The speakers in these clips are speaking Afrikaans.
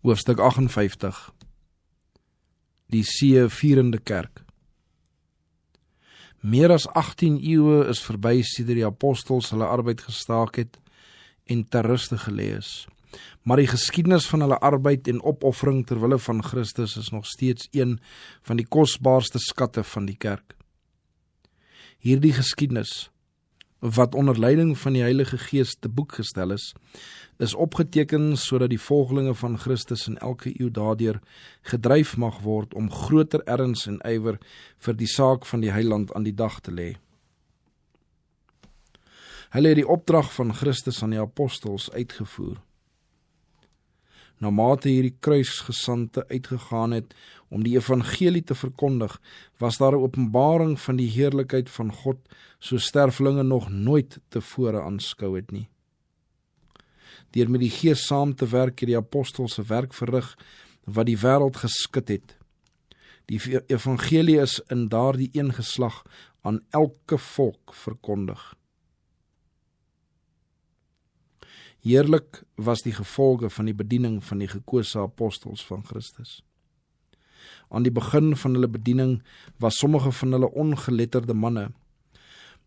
Hoofstuk 58. Die seëvierende kerk. Meer as 18 eeue is verby sedert die apostels hulle arbeid gestaak het en ter ruste gelê is. Maar die geskiedenis van hulle arbeid en opoffering ter wille van Christus is nog steeds een van die kosbaarste skatte van die kerk. Hierdie geskiedenis, wat onder leiding van die Heilige Gees te boek gestel is opgeteken sodat die volgelinge van Christus in elke eeu daardeur gedryf mag word om groter erns en ywer vir die saak van die heiland aan die dag te lê. Hulle het die opdrag van Christus aan die apostels uitgevoer. Na mate hierdie kruisgesandte uitgegaan het om die evangelie te verkondig, was daar 'n openbaring van die heerlikheid van God, so sterflinge nog nooit tevore aanskou het nie. Deur met die Gees saam te werk het die apostels se werk verrig wat die wêreld geskit het. Die evangelie is in daardie een geslag aan elke volk verkondig. Heerlik was die gevolge van die bediening van die gekose apostels van Christus. Aan die begin van hulle bediening was sommige van hulle ongeletterde manne,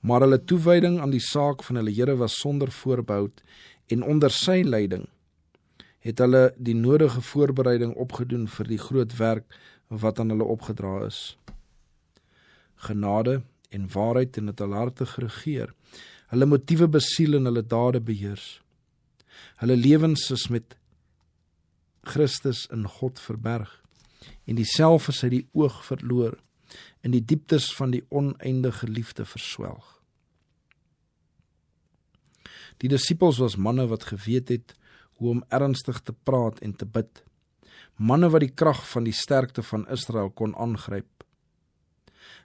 maar hulle toewyding aan die saak van hulle Here was sonder voorbehoud en onder sy leiding het hulle die nodige voorbereiding opgedoen vir die groot werk wat aan hulle opgedra is. Genade en waarheid het hulle harte geregeer, hulle motiewe besiel en hulle dade beheers. Hulle lewens is met Christus in God verberg en die self is uit die oog verloor, in die dieptes van die oneindige liefde verswelg. Die disippels was manne wat geweet het hoe om ernstig te praat en te bid, manne wat die krag van die sterkte van Israel kon aangryp.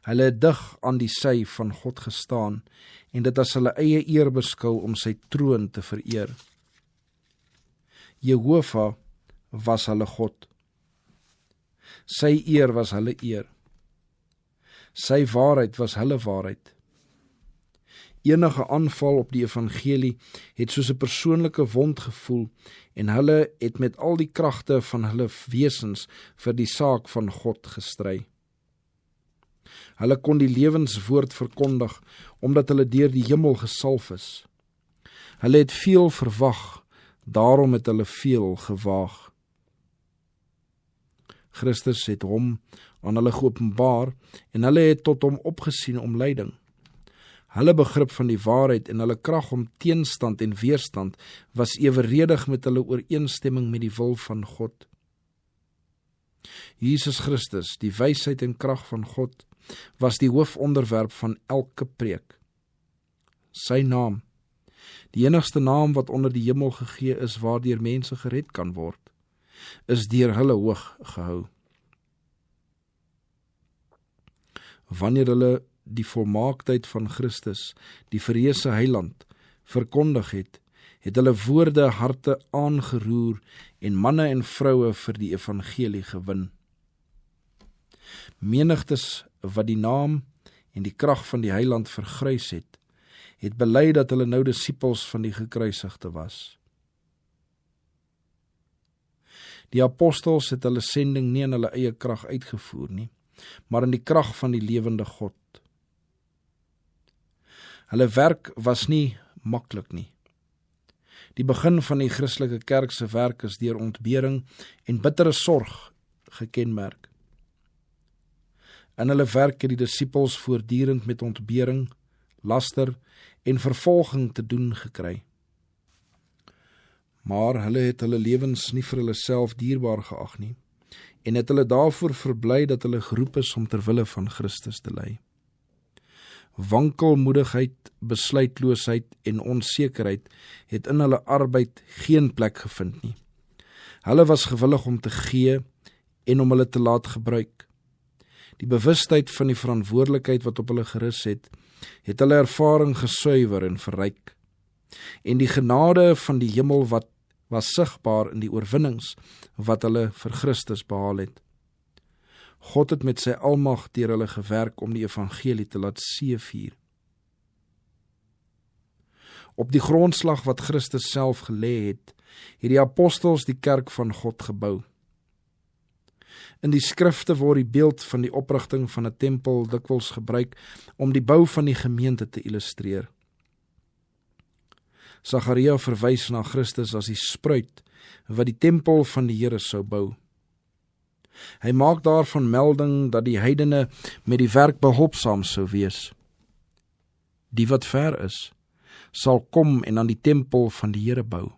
Hulle het dig aan die sy van God gestaan en dit as hulle eie eer beskou om sy troon te vereer. Jehova was hulle God. Sy eer was hulle eer. Sy waarheid was hulle waarheid. Enige aanval op die evangelie het soos 'n persoonlike wond gevoel en hulle het met al die kragte van hulle wesens vir die saak van God gestry. Hulle kon die lewenswoord verkondig omdat hulle deur die hemel gesalf is. Hulle het veel verwag, daarom het hulle veel gewaag. Christus het hom aan hulle geopenbaar en hulle het tot hom opgesien om leiding. Hulle begrip van die waarheid en hulle krag om teenstand en weerstand was eweredig met hulle ooreenstemming met die wil van God. Jesus Christus, die wysheid en krag van God, was die hoofonderwerp van elke preek. Sy naam, die enigste naam wat onder die hemel gegee is waardeur mense gered kan word, is deur hulle hoog gehou. Wanneer hulle die volmaaktheid van Christus, die verheerse heiland, verkondig het hulle woorde harte aangeroer en manne en vroue vir die evangelie gewin. Menigtes wat die naam en die krag van die heiland vergrys het bely dat hulle nou disippels van die gekruisigde was. Die apostels het hulle sending nie in hulle eie krag uitgevoer nie, maar in die krag van die lewende God. Hulle werk was nie maklik nie. Die begin van die Christelike kerk se werk is deur ontbering en bittere sorg gekenmerk. In hulle werk het die disippels voortdurend met ontbering, laster en vervolging te doen gekry. Maar hulle het hulle lewens nie vir hulle self dierbaar geag nie en het hulle daarvoor verbly dat hulle geroep is om ter wille van Christus te lei. Wankelmoedigheid, besluitloosheid en onsekerheid het in hulle arbeid geen plek gevind nie. Hulle was gewillig om te gee en om hulle te laat gebruik. Die bewustheid van die verantwoordelikheid wat op hulle gerus het hulle ervaring gesuiwer en verryk. En die genade van die hemel was sigbaar in die oorwinnings wat hulle vir Christus behaal het. God het met sy almag deur hulle gewerk om die evangelie te laat seëvier. Op die grondslag wat Christus self gelê het, het die apostels die kerk van God gebou. In die skrifte word die beeld van die oprigting van 'n tempel dikwels gebruik om die bou van die gemeente te illustreer. Sagaria verwys na Christus as die spruit wat die tempel van die Here sou bou. Hy maak daarvan melding dat die heidene met die werk behulpsaam sou wees. Die wat ver is, sal kom en aan die tempel van die Here bou.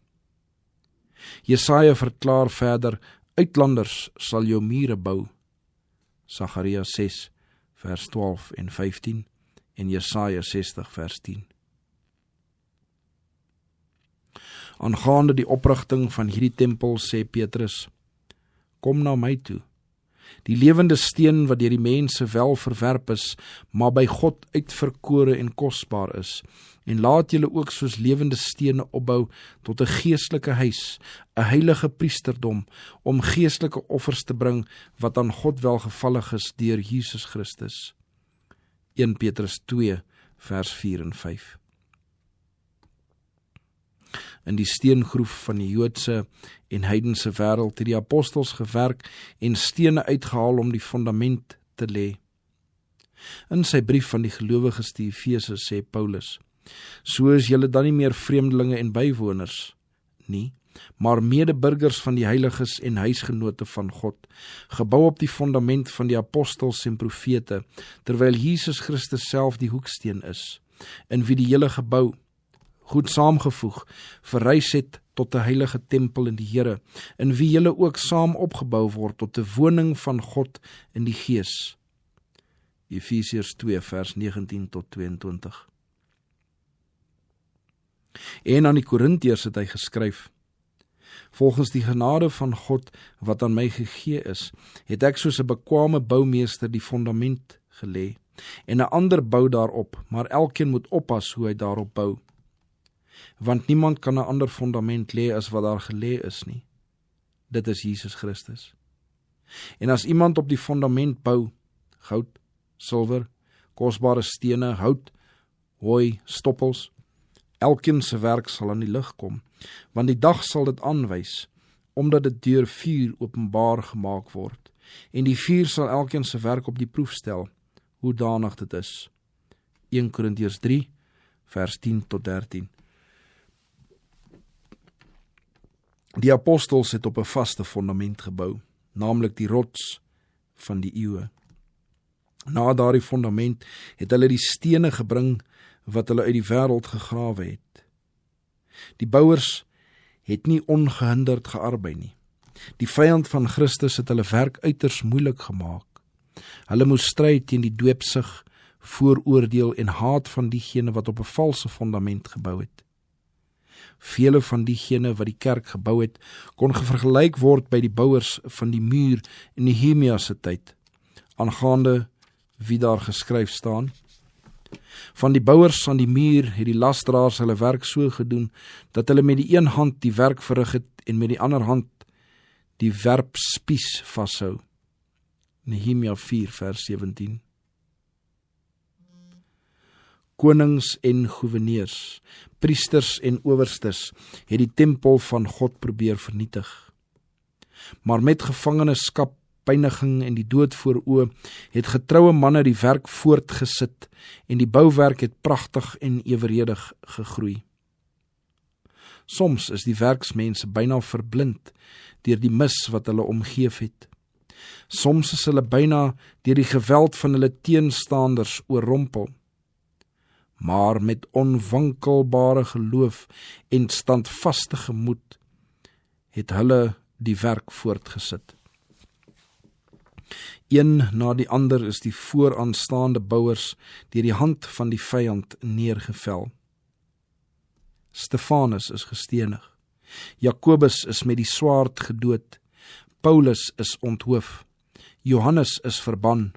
Jesaja verklaar verder, uitlanders sal jou mure bou. Sagaria 6 vers 12 en 15 en Jesaja 60 vers 10. Aangaande die oprigting van hierdie tempel sê Petrus, kom na my toe, die lewende steen wat deur die mense wel verwerp is, maar by God uitverkore en kosbaar is, en laat julle ook soos lewende stene opbou tot 'n geestelike huis, 'n heilige priesterdom, om geestelike offers te bring wat aan God welgevallig is deur Jesus Christus. 1 Petrus 2 vers 4 en 5. In die steengroef van die Joodse en heidense wêreld het die apostels gewerk en stene uitgehaal om die fundament te lê. In sy brief van die gelowiges te Efese sê Paulus, so is julle dan nie meer vreemdelinge en bywoners nie, maar medeburgers van die heiliges en huisgenote van God, gebou op die fundament van die apostels en profete, terwyl Jesus Christus self die hoeksteen is, in wie die hele gebou, goed saamgevoeg, verrys het tot 'n heilige tempel in die Here, in wie julle ook saam opgebou word tot 'n woning van God in die Gees. Efesiërs 2 vers 19 tot 22. En aan die Korintiërs het hy geskryf, volgens die genade van God wat aan my gegee is, het ek soos 'n bekwame boumeester die fundament gelê, en 'n ander bou daarop, maar elkeen moet oppas hoe hy daarop bou. Want niemand kan 'n ander fundament lê as wat daar gelê is nie. Dit is Jesus Christus. En as iemand op die fundament bou, goud, silwer, kosbare stene, hout, hooi, stoppels, elkeen se werk sal aan die lig kom, want die dag sal dit aanwys, omdat dit deur vuur openbaar gemaak word, en die vuur sal elkeen se werk op die proef stel, hoedanig dit is. 1 Korintiërs 3, vers 10 tot 13. Die apostels het op 'n vaste fundament gebou, naamlik die rots van die eeue. Na daardie fundament het hulle die stene gebring wat hulle uit die wêreld gegrawe het. Die bouers het nie ongehinderd gearbei nie. Die vyand van Christus het hulle werk uiters moeilik gemaak. Hulle moes stry teen die dweepsug, vooroordeel en haat van diegene wat op 'n valse fundament gebou het. Vele van diegene wat die kerk gebou het, kon vergelyk word by die bouers van die muur in Nehemia se tyd, aangaande wie daar geskryf staan. Van die bouers aan die muur het die lasdraers hulle werk so gedoen, dat hulle met die een hand die werk verrig het en met die ander hand die werpspies vashou. Nehemia 4 vers 17. Konings en goewerneurs, priesters en owerstes het die tempel van God probeer vernietig. Maar met gevangenskap, pyniging en die dood voor oë het getroue manne die werk voortgesit en die bouwerk het pragtig en eweredig gegroei. Soms is die werksmense byna verblind deur die mis wat hulle omgeef het. Soms is hulle byna deur die geweld van hulle teenstanders oorrompel. Maar met onwankelbare geloof en standvaste gemoed het hulle die werk voortgesit. Een na die ander is die vooraanstaande bouers deur die hand van die vyand neergevel. Stefanus is gestenig, Jakobus is met die swaard gedood, Paulus is onthoof, Johannes is verban.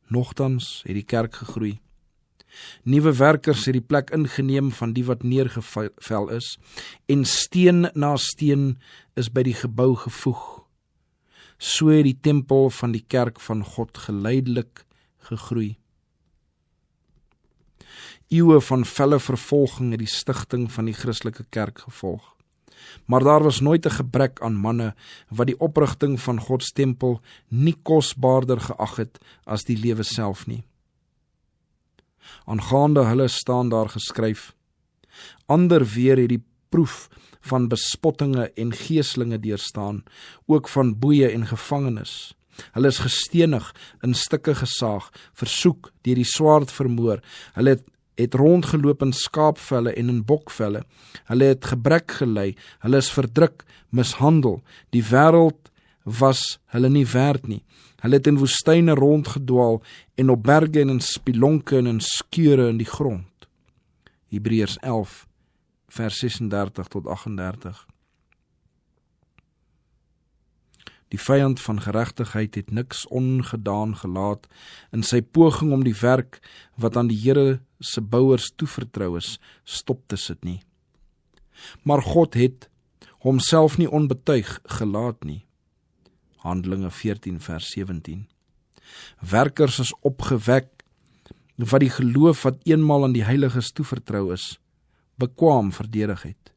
Nogtans het die kerk gegroei. Nuwe werkers het die plek ingeneem van die wat neergevel is, en steen na steen is by die gebou gevoeg. So het die tempel van die kerk van God geleidelik gegroei. Eeue van felle vervolging het die stigting van die Christelike kerk gevolg. Maar daar was nooit 'n gebrek aan manne wat die oprigting van God se tempel nie kosbaarder geag het as die lewe self nie. Aangaande hulle staan daar geskryf: Ander weer het die proef van bespottinge en geeslinge deurstaan, ook van boeye en gevangenis. Hulle is gestenig, in stukke gesaag, versoek, deur die swaard vermoor. Hulle het rondgeloop in skaapvelle en in bokvelle. Hulle het gebrek gelei, hulle is verdruk, mishandel. Die wêreld was hulle nie werd nie. Hulle het in woestyne rondgedwaal en op berge en in spilonke en in skeure in die grond. Hebreërs 11 vers 36 tot 38. Die vyand van geregtigheid het niks ongedaan gelaat in sy poging om die werk wat aan die Here se bouers toevertrou is, stop te sit nie. Maar God het homself nie onbetuig gelaat nie. Handelinge 14 vers 17. Werkers is opgewek wat die geloof wat eenmaal aan die heiliges toevertrou is, bekwaam verdedig het.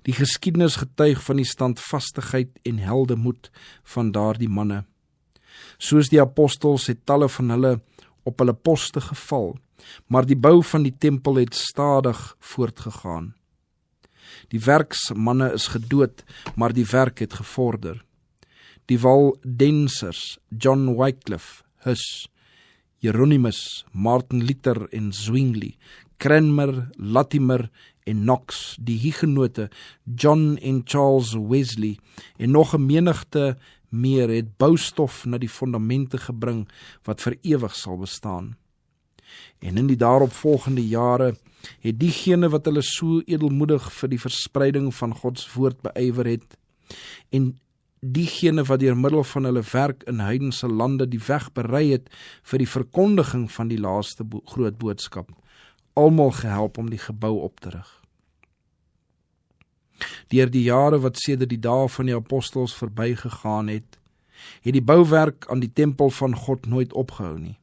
Die geskiedenis getuig van die standvastigheid en heldemoed van daardie manne. Soos die apostels het talle van hulle op hulle poste geval, maar die bou van die tempel het stadig voortgegaan. Die werksmanne is gedood, maar die werk het gevorder. Die Waldensers, John Wycliffe, Hus, Hieronymus, Martin Luther en Zwingli, Cranmer, Latimer en Knox, die Hugenote, John en Charles Wesley en nog 'n menigte meer het boustof na die fondamente gebring wat vir ewig sal bestaan. En in die daaropvolgende jare het diegene wat hulle so edelmoedig vir die verspreiding van Gods woord beywer het en diegene wat deur middel van hulle werk in heidense lande die weg berei het vir die verkondiging van die laaste groot boodskap, almal gehelp om die gebou op te rig. Deur die jare wat sedert die dae van die apostels verbygegaan het die bouwerk aan die tempel van God nooit opgehou nie.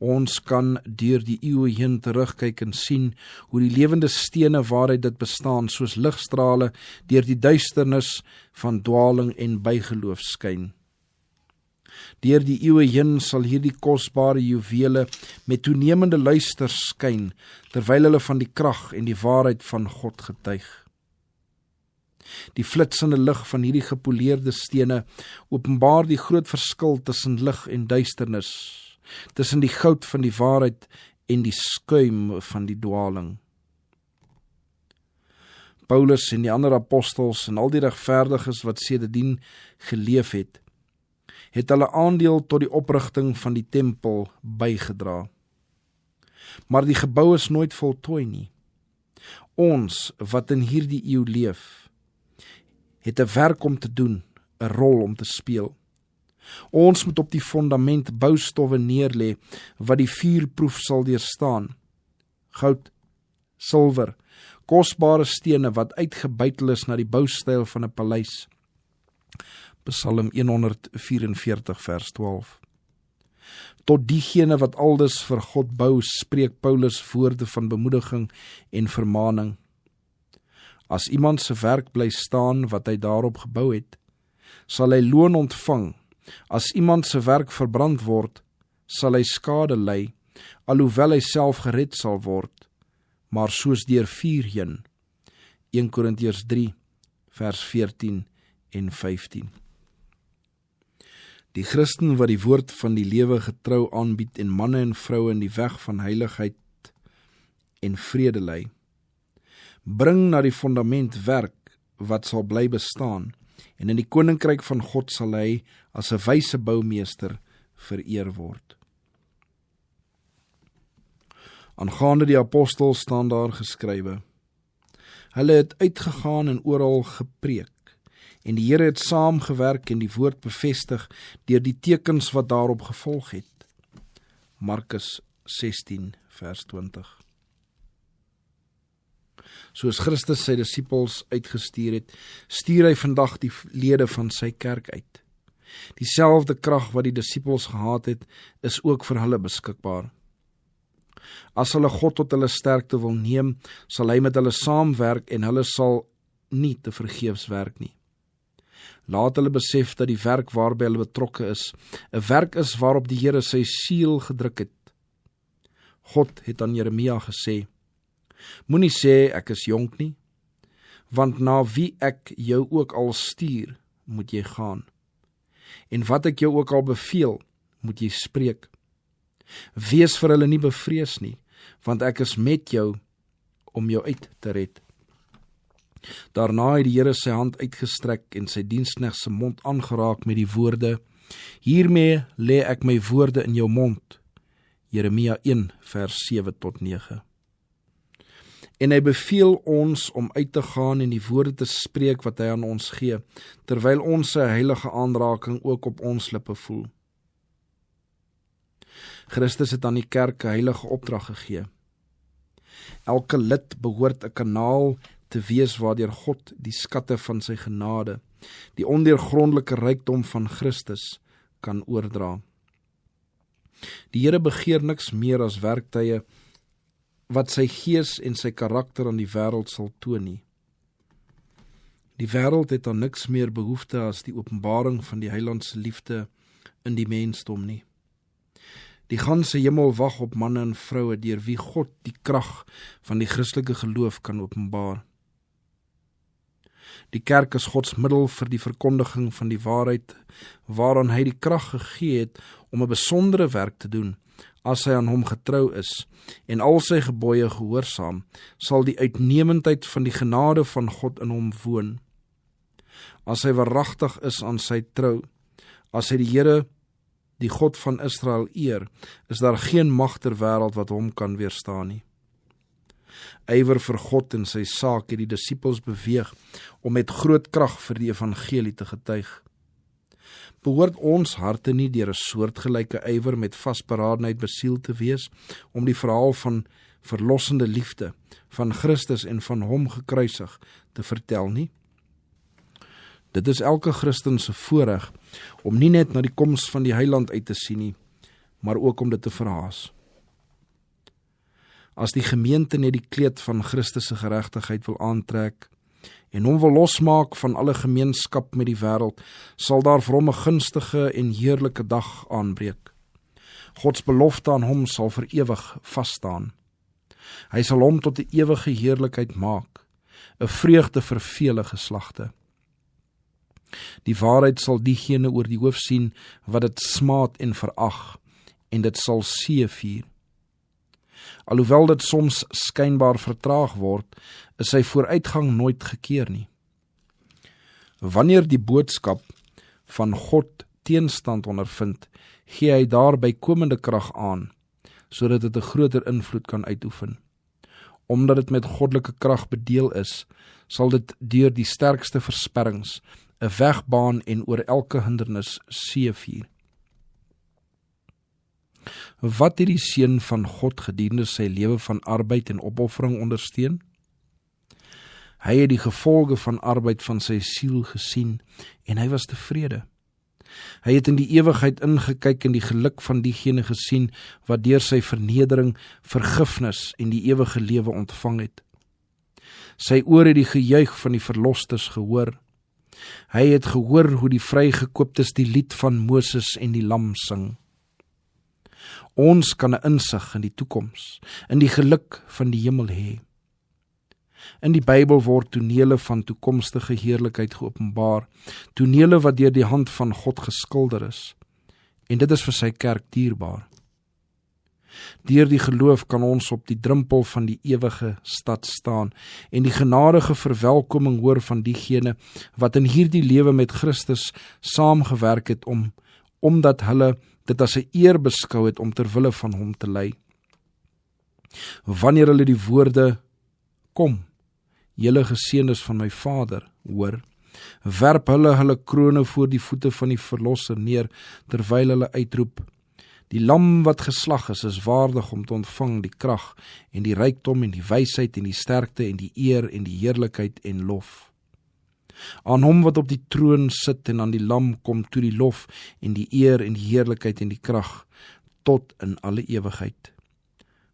Ons kan deur die eeue heen terugkyk en sien hoe die lewende stene waaruit dit bestaan soos ligstrale deur die duisternis van dwaling en bygeloof skyn. Deur die eeue heen sal hierdie kosbare juwele met toenemende luister skyn, terwyl hulle van die krag en die waarheid van God getuig. Die flitsende lig van hierdie gepoleerde stene openbaar die groot verskil tussen lig en duisternis, tussen die goud van die waarheid en die skuim van die dwaling. Paulus en die ander apostels en al die regverdiges wat sedertdien geleef het hulle aandeel tot die oprigting van die tempel bygedra. Maar die gebou is nooit voltooi nie. Ons wat in hierdie eeu leef, het 'n werk om te doen, 'n rol om te speel. Ons moet op die fondament boustowwe neerlê wat die vuurproef sal deurstaan. Goud, silwer, kosbare stene wat uitgebuitel is na die boustyl van 'n paleis. Psalm 144 vers 12. Tot diegene wat aldus vir God bou, spreek Paulus woorde van bemoediging en vermaaning. As iemand se werk bly staan wat hy daarop gebou het, sal hy loon ontvang. As iemand se werk verbrand word, sal hy skade ly, alhoewel hy self gered sal word, maar soos deur vuur heen. 1 Korintiërs 3 vers 14 en 15. Die Christen wat die woord van die lewe getrou aanbied en manne en vroue in die weg van heiligheid en vrede lei, bring na die fondament werk wat sal bly bestaan, en in die koninkryk van God sal hy as 'n wyse boumeester vereer word. Aangaande die apostels staan daar geskrywe: Hulle het uitgegaan en oral gepreek, en die Here het saamgewerk en die woord bevestig deur die tekens wat daarop gevolg het. Markus 16 vers 20. Soos Christus sy disippels uitgestuur het, stuur hy vandag die lede van sy kerk uit. Dieselfde krag wat die disippels gehad het, is ook vir hulle beskikbaar. As hulle God tot hulle sterkte wil neem, sal hy met hulle saamwerk en hulle sal nie te vergeefs werk nie. Laat hulle besef dat die werk waarby hulle betrokke is, 'n werk is waarop die Here sy siel gedruk het. God het aan Jeremia gesê, moenie sê ek is jonk nie, want na wie ek jou ook al stuur, moet jy gaan. En wat ek jou ook al beveel, moet jy spreek. Wees vir hulle nie bevrees nie, want ek is met jou om jou uit te red. Daarna het die Here sy hand uitgestrek en sy diensknegt se mond aangeraak met die woorde, hiermee lê ek my woorde in jou mond. Jeremia 1 vers 7 tot 9. En hy beveel ons om uit te gaan en die woorde te spreek wat hy aan ons gee, terwyl ons sy heilige aanraking ook op ons lippe voel. Christus het aan die kerk 'n heilige opdrag gegee. Elke lid behoort 'n kanaal te wees waardeur God die skatte van sy genade, die ondeurgrondelike rykdom van Christus, kan oordra. Die Here begeer niks meer as werktuie wat sy gees en sy karakter aan die wêreld sal toon nie. Die wêreld het aan niks meer behoefte as die openbaring van die Heiland se liefde in die mensdom nie. Die ganse hemel wag op manne en vroue deur wie God die krag van die Christelike geloof kan openbaar. Die kerk is God se middel vir die verkondiging van die waarheid, waaraan hy die krag gegee het om 'n besondere werk te doen. As hy aan hom getrou is en al sy gebooie gehoorsaam, sal die uitnemendheid van die genade van God in hom woon. As hy waaragtig is aan sy trou, as hy die Here, die God van Israel eer, is daar geen mag ter wêreld wat hom kan weerstaan nie. Ywer vir God en sy saak het die disippels beweeg om met groot krag vir die evangelie te getuig. Behoort ons harte nie deur 'n soortgelyke ywer met vasberadenheid besiel te wees om die verhaal van verlossende liefde van Christus en van hom gekruisig te vertel nie? Dit is elke Christen se voorreg om nie net na die koms van die Heiland uit te sien nie, maar ook om dit te verhaas. As die gemeente net die kleed van Christus se geregtigheid wil aantrek en hom wil losmaak van alle gemeenskap met die wêreld, sal daar vir hom 'n gunstige en heerlike dag aanbreek. Gods belofte aan hom sal vir ewig vasstaan. Hy sal hom tot 'n ewige heerlikheid maak, 'n vreugde vir vele geslagte. Die waarheid sal diegene oor die hoof sien wat dit smaad en verag, en dit sal seëvier. Alhoewel dit soms skynbaar vertraag word, is sy vooruitgang nooit gekeer nie. Wanneer die boodskap van God teenstand ondervind, gee hy daar bykomende krag aan, sodat dit 'n groter invloed kan uitoefen. Omdat dit met goddelike krag bedeel is, sal dit deur die sterkste versperrings 'n weg baan en oor elke hindernis seëvier. Wat het die seun van God gedurende sy lewe van arbeid en opoffering ondersteun? Hy het die gevolge van arbeid van sy siel gesien en hy was tevrede. Hy het in die ewigheid ingekyk en die geluk van diegene gesien wat deur sy vernedering, vergifnis en die ewige lewe ontvang het. Sy oor het die gejuig van die verlosters gehoor. Hy het gehoor hoe die vrygekooptes die lied van Moses en die lam sing. Ons kan 'n insig in die toekoms, in die geluk van die hemel hê. In die Bybel word tonele van toekomstige heerlikheid geopenbaar, tonele wat deur die hand van God geskilder is, en dit is vir sy kerk dierbaar. Deur die geloof kan ons op die drempel van die ewige stad staan en die genadige verwelkoming hoor van diegene wat in hierdie lewe met Christus saamgewerk het omdat hulle dit as 'n eer beskou het om ter wille van hom te ly. Wanneer hulle die woorde, kom, julle geseëndes van my Vader, hoor, werp hulle krone voor die voete van die Verlosser neer, terwyl hulle uitroep, die lam wat geslag is waardig om te ontvang die krag en die rykdom en die wysheid en die sterkte en die eer en die heerlikheid en lof. Aan hom wat op die troon sit en aan die lam kom toe die lof en die eer en die heerlikheid en die krag tot in alle ewigheid.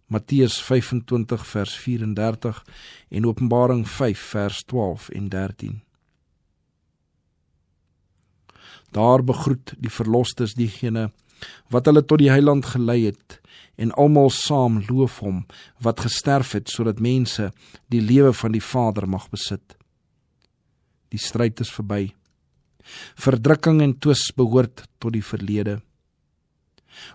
Matteus 25 vers 34 en Openbaring 5 vers 12 en 13. Daar begroet die verlostes diegene wat hulle tot die heiland gelei het, en almal saam loof hom wat gesterf het, sodat mense die lewe van die Vader mag besit. Die stryd is verby. Verdrukking en twis behoort tot die verlede.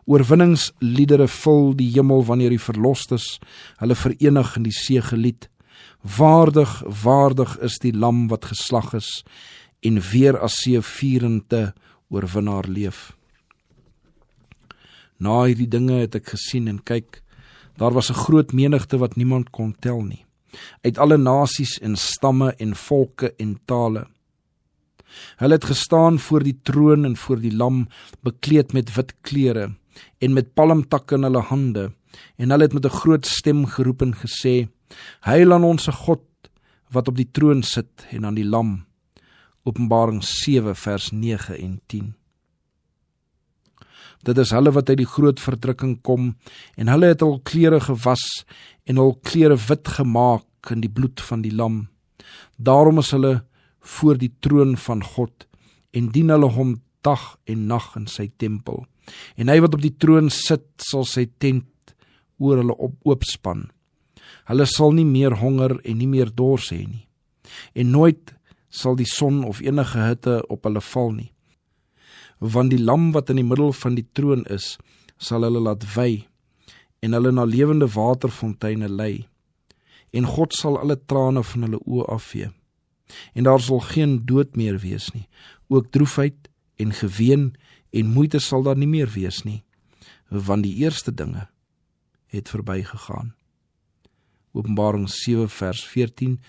Oorwinningsliedere vul die hemel wanneer die verlostes hulle verenig in die segelied. Waardig, waardig is die lam wat geslag is en weer as seëvierende oorwinnaar leef. Na hierdie dinge het ek gesien en kyk, daar was 'n groot menigte wat niemand kon tel nie, uit alle nasies en stamme en volke en tale. Hulle het gestaan voor die troon en voor die lam, bekleed met wit klere en met palmtakke in hulle hande, en hulle het met 'n groot stem geroep en gesê: Heil aan ons God wat op die troon sit en aan die lam. Openbaring 7 vers 9 en 10. Dit is hulle wat uit die groot verdrukking kom, en hulle het hul klere gewas en hul klere wit gemaak in die bloed van die lam. Daarom is hulle voor die troon van God, en dien hulle hom dag en nag in sy tempel. En hy wat op die troon sit, sal sy tent oor hulle oopspan. Hulle sal nie meer honger en nie meer dors hê nie, en nooit sal die son of enige hitte op hulle val nie. Want die lam wat in die middel van die troon is, sal hulle laat wei, en hulle na lewende waterfonteine lei. En God sal alle trane van hulle oë afvee. En daar sal geen dood meer wees nie, ook droefheid en geween en moeite sal daar nie meer wees nie, want die eerste dinge het verbygegaan. Openbaring 7 vers 14